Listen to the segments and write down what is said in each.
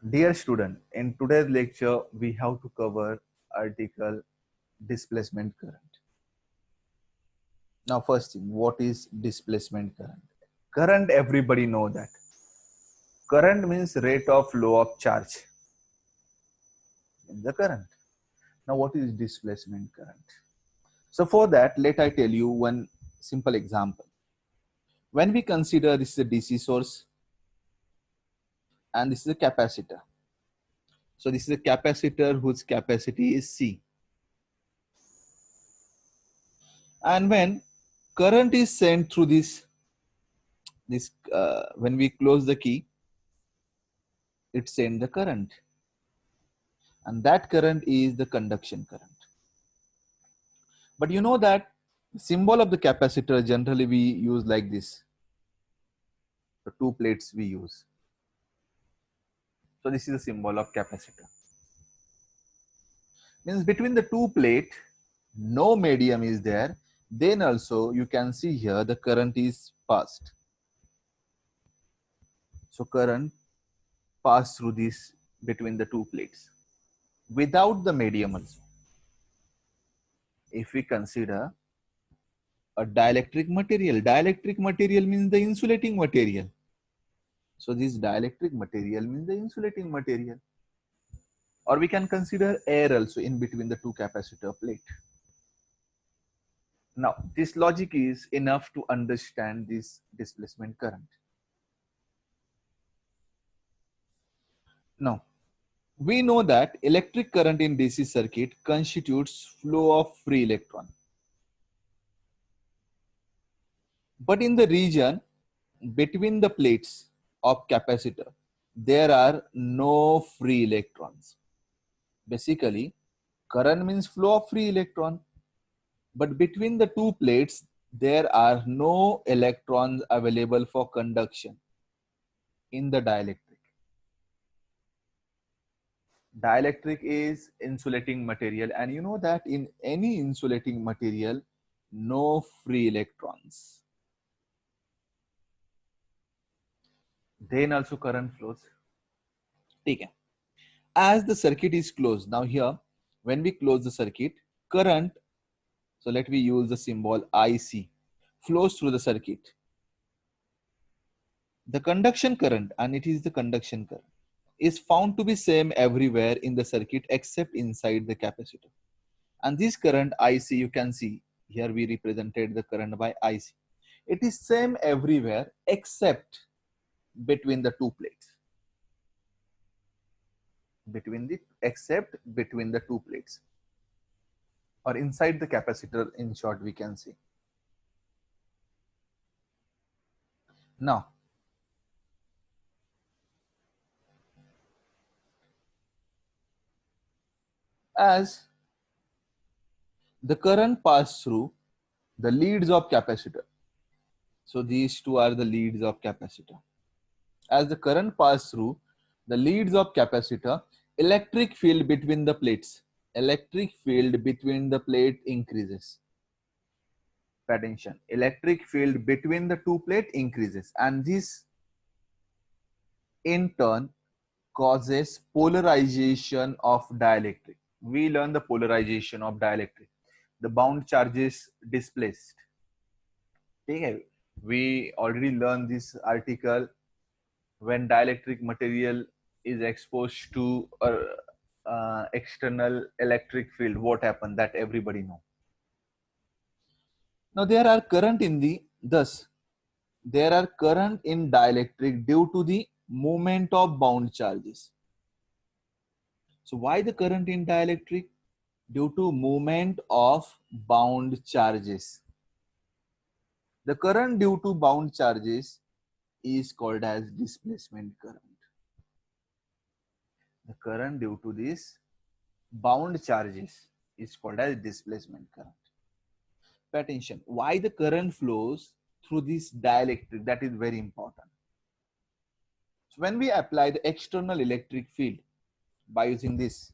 Dear student, in today's lecture, we have to cover article displacement current. Now, first thing, what is displacement current? Current, everybody know that. Current means rate of flow of charge in the current. Now, what is displacement current? So, for that, let I tell you one simple example. When we consider this is a DC source and this is a capacitor. So, this is a capacitor whose capacity is C. And when current is sent through this when we close the key, it sends the current, and that current is the conduction current. But you know that symbol of the capacitor generally we use like this. The two plates we use. So this is the symbol of capacitor. Means between the two plate, no medium is there. Then also you can see here the current is passed. So current pass through this between the two plates without the medium also. If we consider a dielectric material means the insulating material. So this dielectric material means the insulating material. Or we can consider air also in between the two capacitor plate. Now this logic is enough to understand this displacement current. Now we know that electric current in DC circuit constitutes flow of free electron. But in the region between the plates of capacitor, there are no free electrons. Basically, current means flow of free electron, but between the two plates, there are no electrons available for conduction in the dielectric. Dielectric is insulating material, and you know that in any insulating material, no free electrons. Then also current flows. Okay. As the circuit is closed, now here, when we close the circuit, current, so let me use the symbol IC, flows through the circuit. The conduction current, and it is the conduction current, is found to be same everywhere in the circuit except inside the capacitor. And this current IC, you can see, here we represented the current by IC. It is same everywhere except between the two plates. Except between the two plates. Or inside the capacitor, in short, we can see. Now, as the current pass through the leads of capacitor. So these two are the leads of capacitor. As the current pass through the leads of capacitor, electric field between the plates increases. Pay attention. Electric field between the two plates increases, and this in turn causes polarization of dielectric. We learn the polarization of dielectric. The bound charges displaced. Okay. We already learned this article when dielectric material is exposed to external electric field. What happened? That everybody know. Now there are current in dielectric due to the movement of bound charges. So why the current in dielectric? Due to movement of bound charges. The current due to bound charges is called as displacement current. The current due to this bound charges is called as displacement current. Pay attention. Why the current flows through this dielectric? That is very important. So when we apply the external electric field by using this,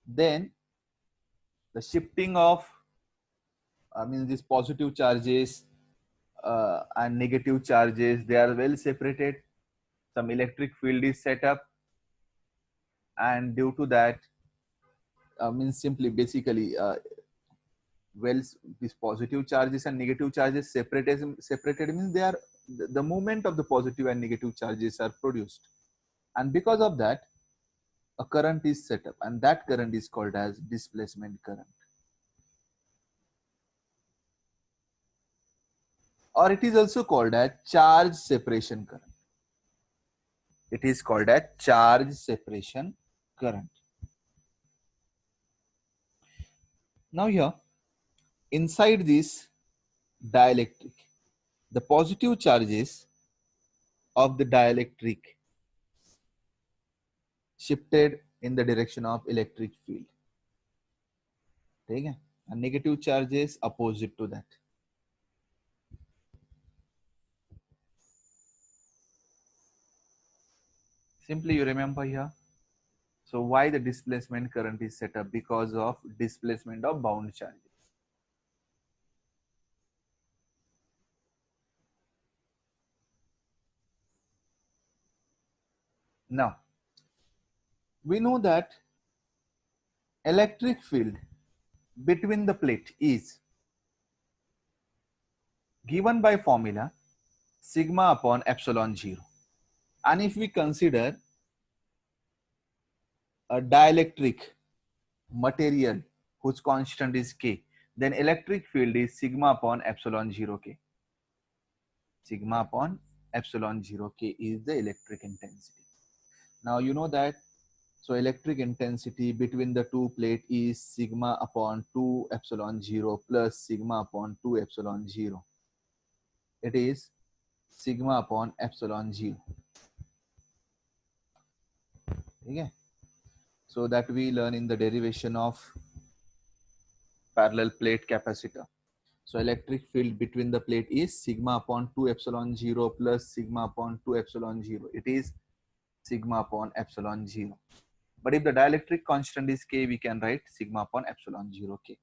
then the shifting of means these positive charges and negative charges, they are well separated. Some electric field is set up and due to that, means simply basically, well, these positive charges and negative charges separated means they are the movement of the positive and negative charges are produced, and because of that a current is set up, and that current is called as displacement current, or it is also called as charge separation current. It is called as charge separation current. Now here, inside this dielectric, the positive charges of the dielectric shifted in the direction of electric field. ठीक है? And negative charges opposite to that. Simply you remember here. So why the displacement current is set up? Because of displacement of bound charges. Now, we know that electric field between the plate is given by formula sigma upon epsilon 0. And if we consider a dielectric material whose constant is K, then electric field is sigma upon epsilon 0 K. Sigma upon epsilon 0 K is the electric intensity. Now you know that, so electric intensity between the two plate is sigma upon 2 epsilon 0 plus sigma upon 2 epsilon 0. It is sigma upon epsilon 0. Okay? So that we learn in the derivation of parallel plate capacitor. So electric field between the plate is sigma upon 2 epsilon 0 plus sigma upon 2 epsilon 0. It is sigma upon epsilon 0. But if the dielectric constant is K, we can write sigma upon epsilon 0 K.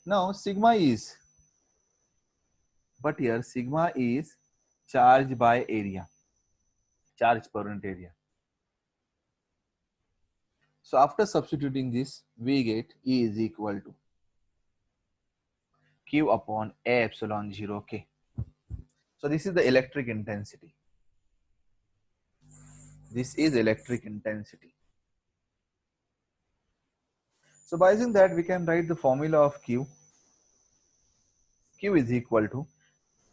Now sigma is, but here sigma is charge by area, charge per unit area. So after substituting this, we get E is equal to Q upon A epsilon 0 K. So this is the electric intensity. This is electric intensity. So by using that, we can write the formula of Q. Q is equal to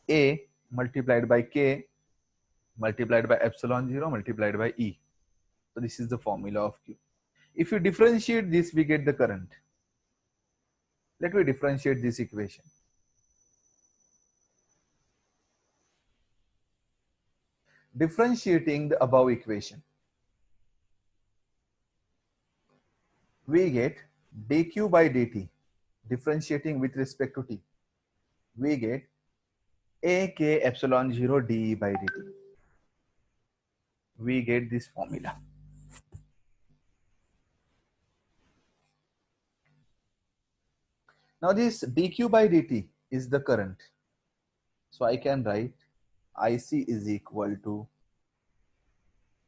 A multiplied by K multiplied by epsilon 0 multiplied by E. So this is the formula of Q. If you differentiate this, we get the current. Let me differentiate this equation. Differentiating the above equation, we get dq by dt. Differentiating with respect to t, we get ak epsilon 0 de by dt. We get this formula. Now this dq by dt is the current. So I can write IC is equal to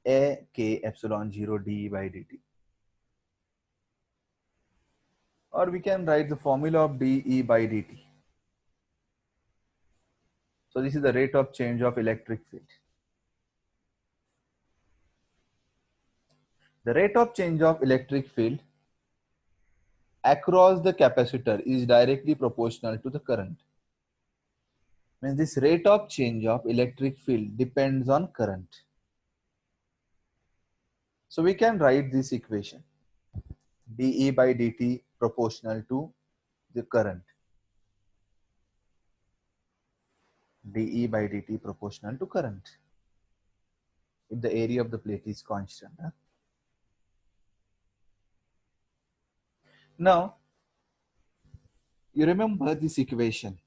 ak epsilon 0 de by dt. Or we can write the formula of dE by dt. So this is the rate of change of electric field. The rate of change of electric field across the capacitor is directly proportional to the current. Means this rate of change of electric field depends on current. So we can write this equation. dE by dt proportional to the current. dE by dt proportional to current. If the area of the plate is constant. Now, you remember this equation.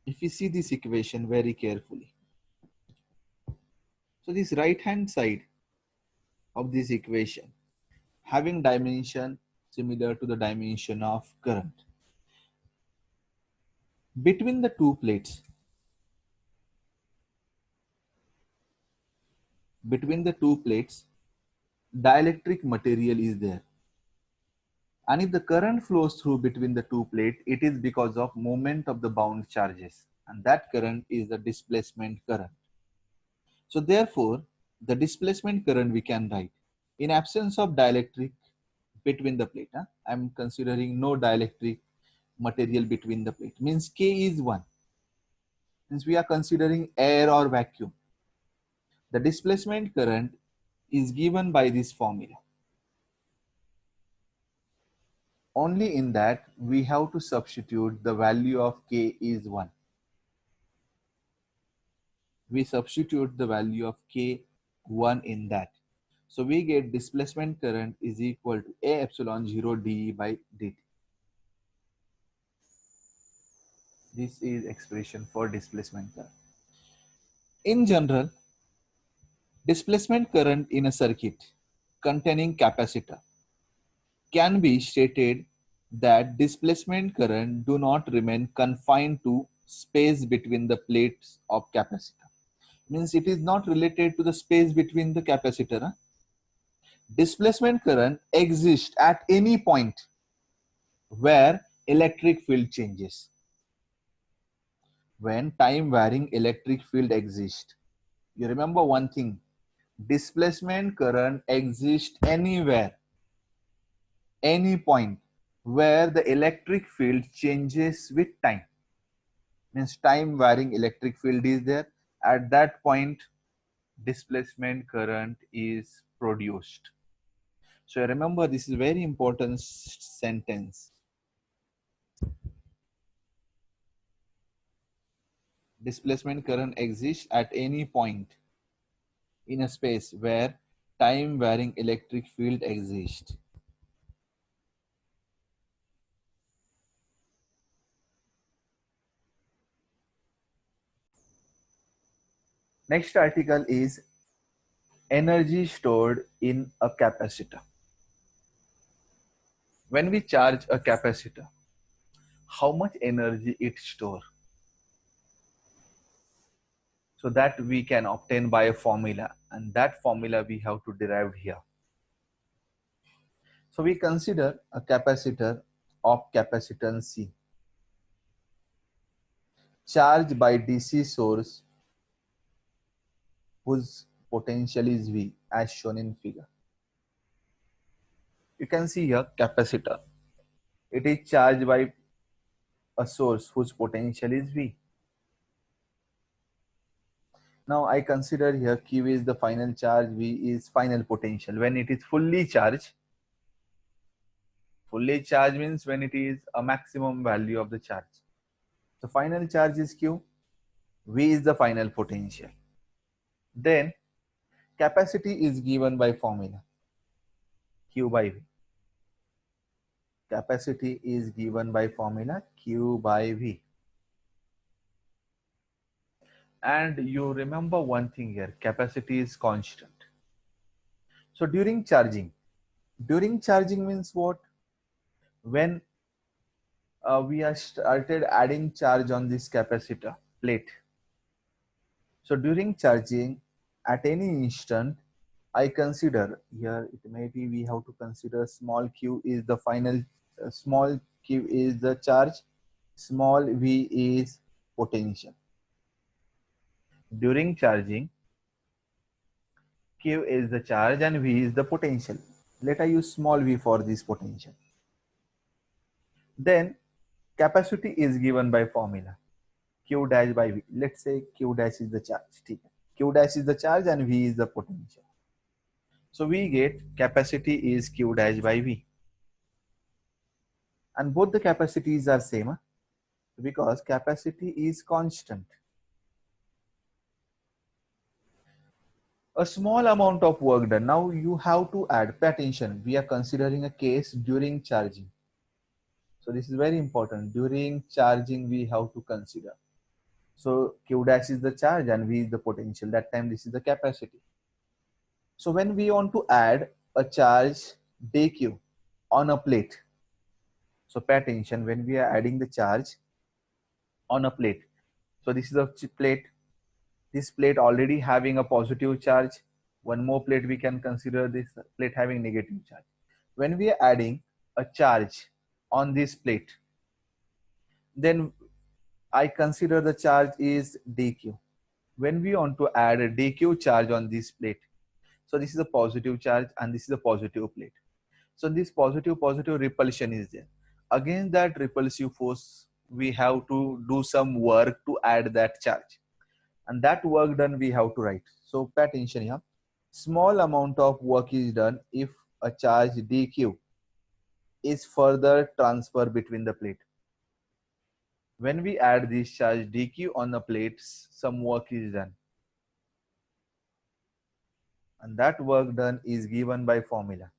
If you see this equation very carefully. So this right hand side of this equation having dimension similar to the dimension of current. Between the two plates, between the two plates, dielectric material is there. And if the current flows through between the two plates, it is because of movement of the bound charges. And that current is the displacement current. So therefore, the displacement current we can write in absence of dielectric between the plate. I'm considering no dielectric material between the plate. Means K is 1. Since we are considering air or vacuum, the displacement current is given by this formula. Only in that we have to substitute the value of K is 1. We substitute the value of K1 in that. So we get displacement current is equal to A epsilon 0 dE by dt. This is expression for displacement current. In general, displacement current in a circuit containing capacitor can be stated that displacement current do not remain confined to space between the plates of capacitor. Means it is not related to the space between the capacitor. Displacement current exists at any point where electric field changes. When time varying electric field exists, you remember one thing, displacement current exists anywhere, any point where the electric field changes with time. Means time varying electric field is there. At that point, displacement current is produced. So remember, this is very important sentence. Displacement current exists at any point in a space where time varying electric field exists. Next article is energy stored in a capacitor. When we charge a capacitor, how much energy it stores? So that we can obtain by a formula, and that formula we have to derive here. So we consider a capacitor of capacitance C charged by DC source whose potential is V as shown in figure. You can see here capacitor. It is charged by a source whose potential is V. Now I consider here Q is the final charge, V is final potential. When it is fully charged means when it is a maximum value of the charge. The final charge is Q, V is the final potential. Then capacity is given by formula Q by V. Capacity is given by formula Q by V. And you remember one thing here, capacity is constant. So during charging means what? When we are started adding charge on this capacitor plate. So during charging at any instant, I consider here it may be we have to consider small q is the final, small q is the charge, small v is potential. During charging, q is the charge and v is the potential. Let us use small v for this potential. Then capacity is given by formula q dash by v. Let's say q dash is the charge. Q dash is the charge and v is the potential. So we get capacity is q dash by v. And both the capacities are same because capacity is constant. A small amount of work done. Now you have to add, pay attention, we are considering a case during charging. So this is very important. During charging we have to consider. So q dash is the charge and v is the potential. That time this is the capacity. So when we want to add a charge dq on a plate, so pay attention, when we are adding the charge on a plate. So this is a plate. This plate already having a positive charge. One more plate, we can consider this plate having negative charge. When we are adding a charge on this plate, then I consider the charge is dq. When we want to add a dq charge on this plate, so this is a positive charge and this is a positive plate. So this positive repulsion is there. Against that repulsive force, we have to do some work to add that charge. And that work done we have to write. So pay attention here. Small amount of work is done if a charge dq is further transferred between the plate. When we add this charge dq on the plates, some work is done. And that work done is given by formula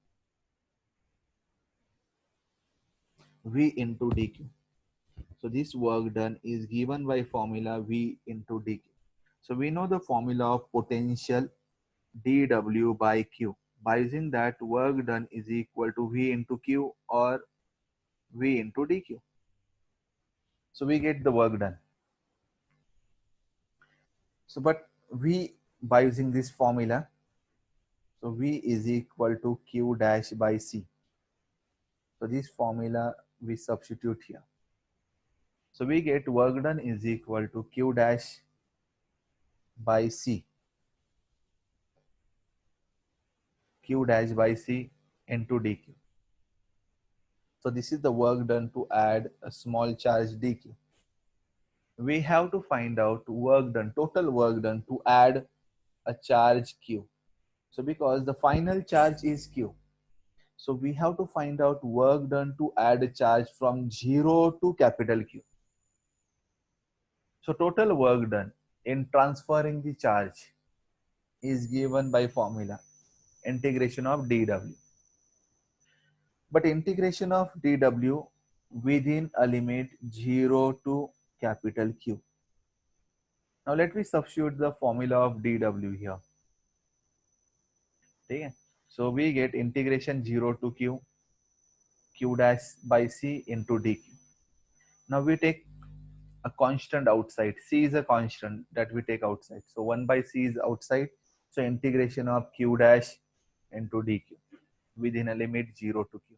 V into dq. So this work done is given by formula V into dq. So we know the formula of potential dw by q. By using that, work done is equal to V into q or V into dq. So we get the work done. So but V, by using this formula, so V is equal to q dash by c. So this formula we substitute here. So we get work done is equal to q dash by c. Q dash by c into dq. So this is the work done to add a small charge dq. We have to find out work done, total work done to add a charge q. So because the final charge is q, so we have to find out work done to add a charge from 0 to capital Q. So total work done in transferring the charge is given by formula integration of dw. But integration of dw within a limit 0 to capital Q. Now let me substitute the formula of dw here. Okay. So we get integration 0 to q, q dash by c into dq. Now we take a constant outside. C is a constant that we take outside. So 1 by c is outside. So integration of q dash into dq within a limit 0 to q.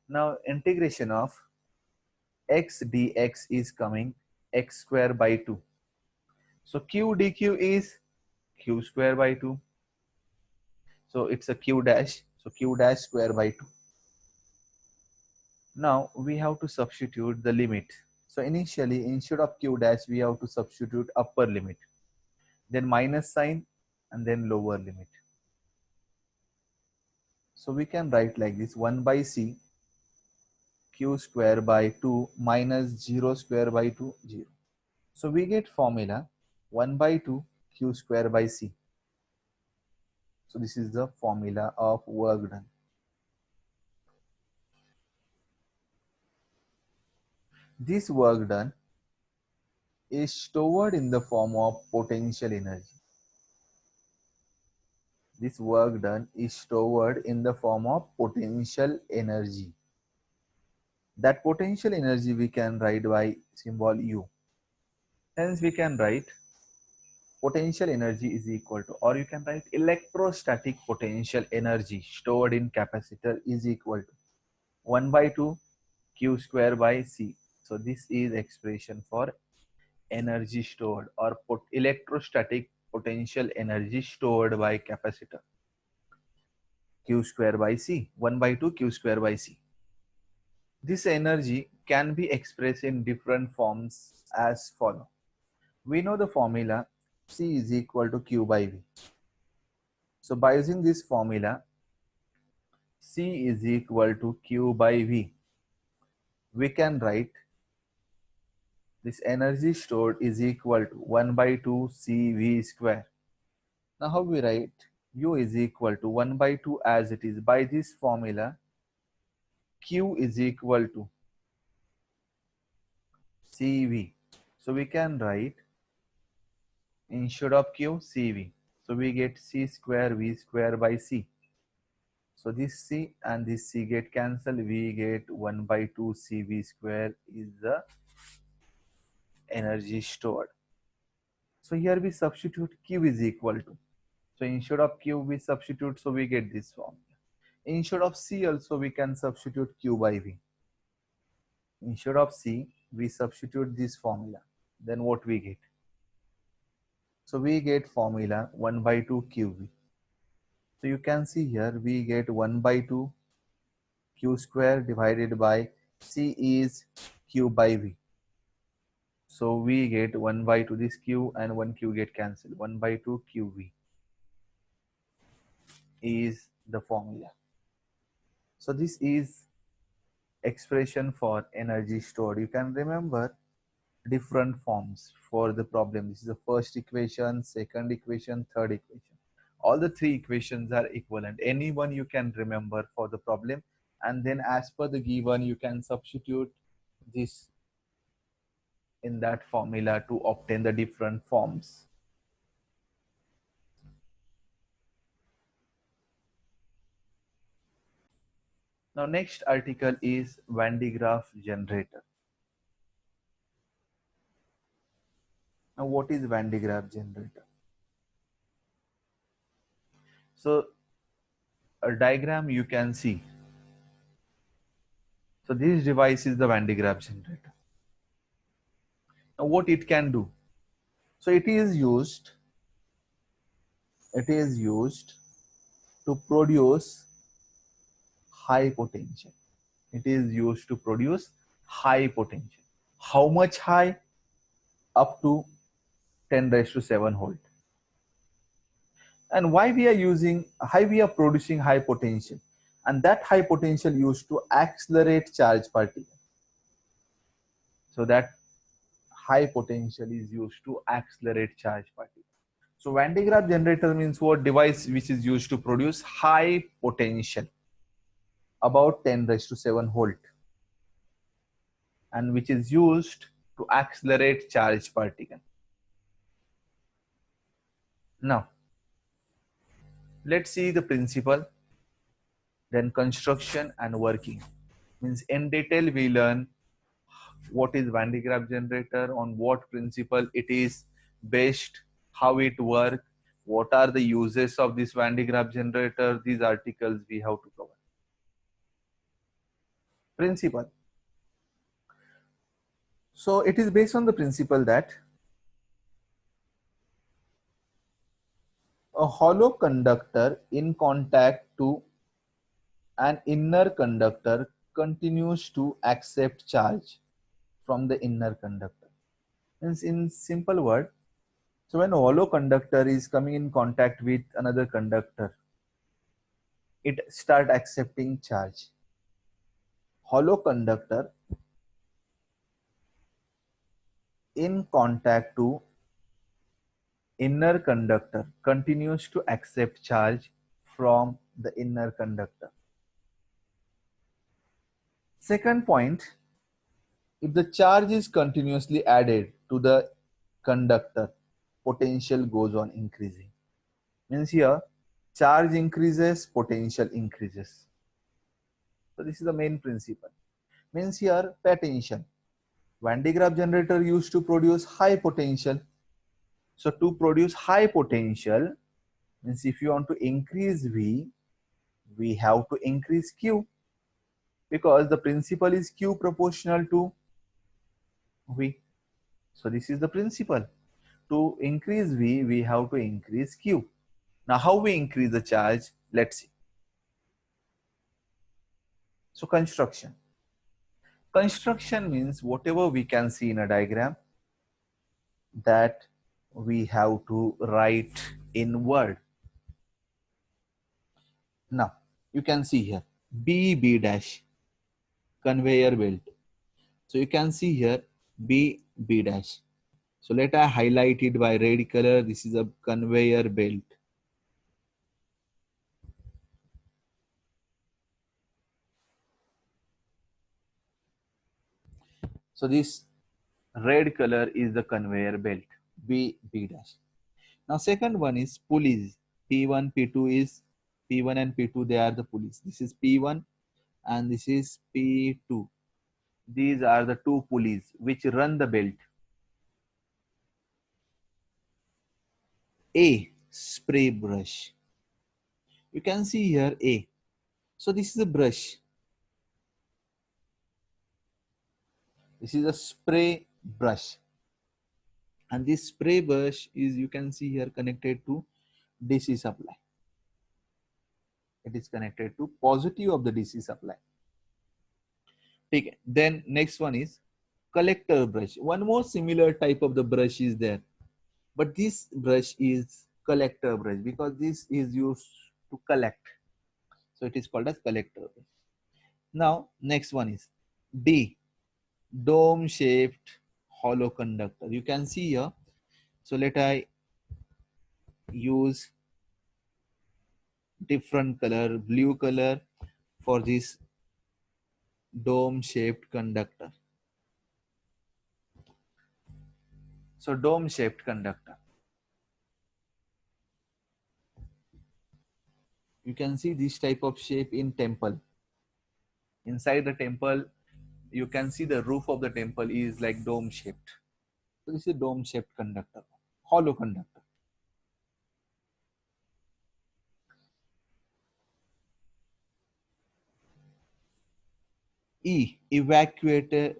Now integration of x dx is coming x square by 2. So q dq is q square by 2. So it's a q dash. So q dash square by 2. Now we have to substitute the limit. So initially, instead of q dash, we have to substitute upper limit, then minus sign, and then lower limit. So we can write like this: 1 by c q square by 2 minus 0 square by 2, 0. So we get formula 1 by 2 q square by c. So this is the formula of work done. This work done is stored in the form of potential energy. This work done is stored in the form of potential energy. That potential energy we can write by symbol U. Hence we can write potential energy is equal to, or you can write electrostatic potential energy stored in capacitor is equal to 1 by 2 q square by c. So this is expression for energy stored or electrostatic potential energy stored by capacitor. Q square by c, 1 by 2 q square by c. This energy can be expressed in different forms as follow. We know the formula C is equal to Q by V. So by using this formula, C is equal to Q by V, we can write this energy stored is equal to 1 by 2 CV square. Now how we write? U is equal to 1 by 2 as it is. By this formula, Q is equal to CV. So we can write instead of Q, CV. So we get C square V square by C. So this C and this C get cancelled. We get 1 by 2 CV square is the energy stored. So here we substitute Q is equal to So instead of Q, we substitute, so we get this formula. Instead of C also, we can substitute Q by V. Instead of C, we substitute this formula. Then what we get? So we get formula 1 by 2 QV. So you can see here, we get 1 by 2 Q square divided by C is Q by V. So we get 1 by 2, this Q and 1 Q get cancelled. 1 by 2 QV is the formula. So this is expression for energy stored. You can remember different forms for the problem. This is the first equation, second equation, third equation. All the three equations are equivalent. Any one you can remember for the problem, and then as per the given, you can substitute this in that formula to obtain the different forms. Now next article is Van de Graaff generator. Now what is Van de Graaff generator? So a diagram you can see. So this device is the Van de Graaff generator. Now what it can do? So it is used to produce high potential. It is used to produce high potential. How much high? Up to 10 raised to 7 volt. And why we are producing high potential? And that high potential used to accelerate charge particles. So that high potential is used to accelerate charge particles. So Van de Graaff generator means what? Device which is used to produce high potential, about 10 raised to 7 volt, and which is used to accelerate charge particle. Now, let's see the principle, then construction and working. Means in detail we learn what is Van de Graaff generator, on what principle it is based, how it works, what are the uses of this Van de Graaff generator. These articles we have to cover. Principle. So it is based on the principle that a hollow conductor in contact to an inner conductor continues to accept charge from the inner conductor. Means in simple word, so when a hollow conductor is coming in contact with another conductor, it start accepting charge. Hollow conductor in contact to inner conductor continues to accept charge from the inner conductor. Second point, if the charge is continuously added to the conductor, potential goes on increasing. Means here, charge increases, potential increases. So this is the main principle. Means here, pay attention. Van de Graaff generator used to produce high potential. So to produce high potential, means if you want to increase V, we have to increase Q, because the principle is Q proportional to V. So this is the principle. To increase V, we have to increase Q. Now how we increase the charge? Let's see. So construction. Construction means whatever we can see in a diagram, that we have to write in word. Now you can see here B dash conveyor belt. So you can see here B dash. So let I highlight it by red color. This is a conveyor belt. So this red color is the conveyor belt, B dash. Now second one is pulleys. P1, P2 is P1 and P2, they are the pulleys. This is P1 and this is P2. These are the two pulleys which run the belt. A. spray brush. You can see here A. So this is a brush. This is a spray brush, and this spray brush is, you can see here, connected to DC supply. It is connected to positive of the DC supply. Okay. Then next one is collector brush. One more similar type of the brush is there, but this brush is collector brush because this is used to collect. So it is called as collector brush. Now next one is D, dome shaped hollow conductor. You can see here. So let I use different color, blue color, for this dome shaped conductor. So dome shaped conductor. You can see this type of shape in temple. Inside the temple, you can see the roof of the temple is like dome shaped. So this is a dome shaped conductor, hollow conductor. E, evacuated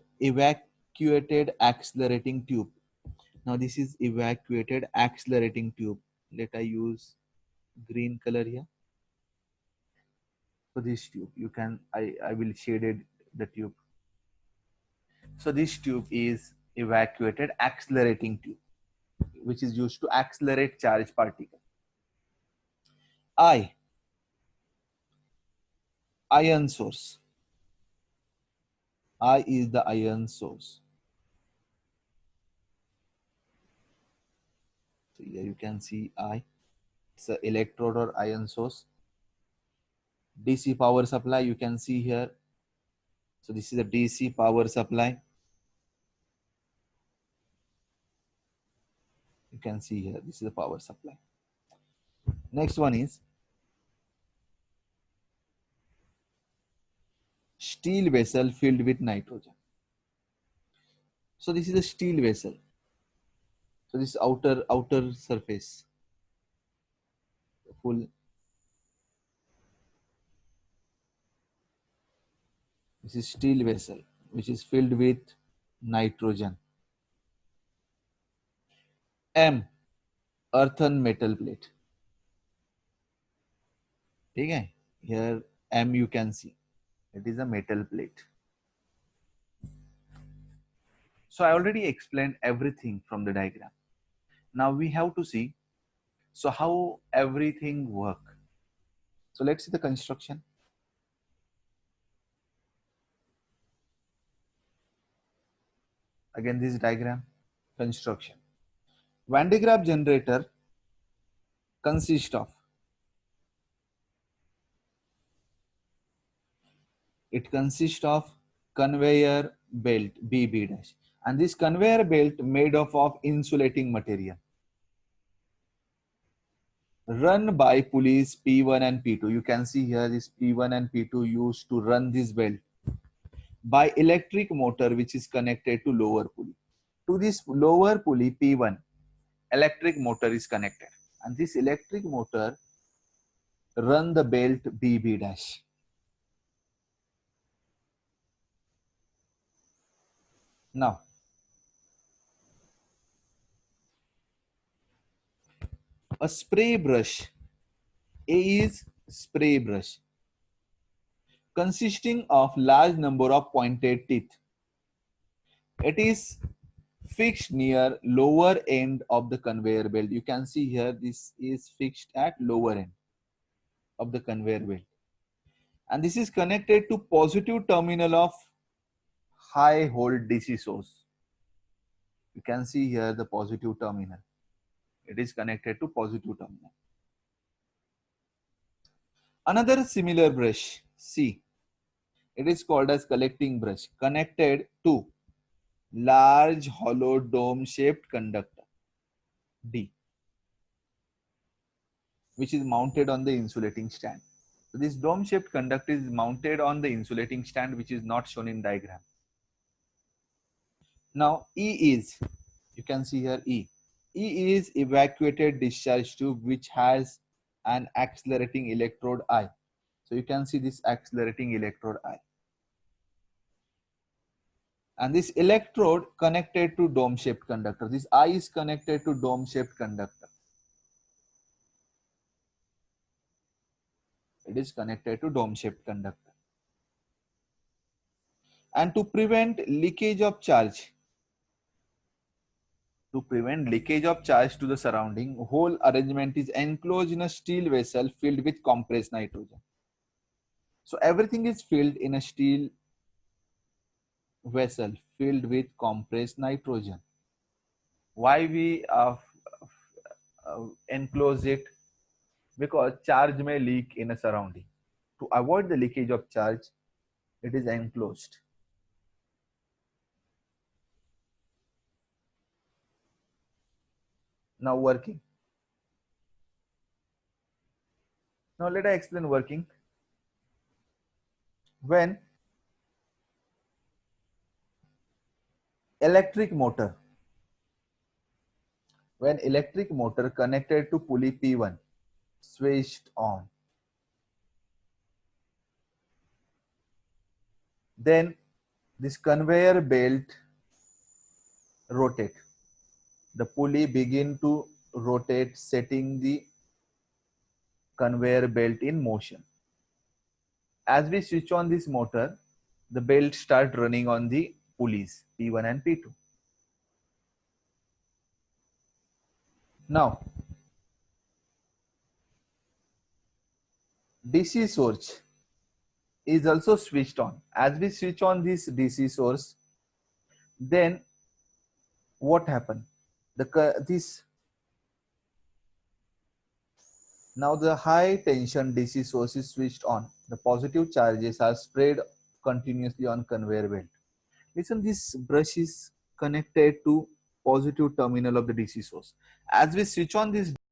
accelerating tube. Now this is evacuated accelerating tube. Let I use green color here. So this tube, you can, I will shaded the tube. So this tube is evacuated accelerating tube, which is used to accelerate charged particle. I, ion source. I is the ion source. So here you can see I. It's an electrode or ion source. DC power supply, you can see here. So this is a DC power supply. You can see here, this is a power supply. Next one is steel vessel filled with nitrogen. So this is a steel vessel. So this outer surface, full. This is steel vessel which is filled with nitrogen. M, earthen metal plate. Okay, here M you can see, it is a metal plate. So I already explained everything from the diagram. Now we have to see, so how everything work. So let's see the construction. Again, this diagram, construction. Van de Graaff generator consists of, it consists of conveyor belt BB dash, and this conveyor belt made of insulating material, run by pulleys P1 and P2. You can see here this P1 and P2 used to run this belt by electric motor which is connected to lower pulley. To this lower pulley P1, electric motor is connected, and this electric motor run the belt BB dash. Now, a spray brush, A is spray brush, consisting of large number of pointed teeth. It is fixed near lower end of the conveyor belt. You can see here this is fixed at lower end of the conveyor belt, and this is connected to positive terminal of high volt DC source. You can see here the positive terminal. It is connected to positive terminal. Another similar brush, C, it is called as collecting brush, connected to large hollow dome shaped conductor, D, which is mounted on the insulating stand. So this dome shaped conductor is mounted on the insulating stand, which is not shown in diagram. Now E is, you can see here E, E is evacuated discharge tube which has an accelerating electrode I. So you can see this accelerating electrode I. And this electrode connected to dome shaped conductor. This I is connected to dome shaped conductor. It is connected to dome shaped conductor. And to prevent leakage of charge, to the surrounding, whole arrangement is enclosed in a steel vessel filled with compressed nitrogen. So everything is filled in a steel vessel filled with compressed nitrogen. Why we enclose it? Because charge may leak in a surrounding. To avoid the leakage of charge, it is enclosed. Now working. Now let I explain working. When electric motor, connected to pulley P1 switched on, then this conveyor belt rotate. The pulley begin to rotate, setting the conveyor belt in motion. As we switch on this motor, the belt start running on the pulleys P1 and P2. Now, DC source is also switched on. As we switch on this DC source, then what happened? Now the high tension DC source is switched on. The positive charges are sprayed continuously on conveyor belt. Listen, this brush is connected to positive terminal of the DC source. As we switch on this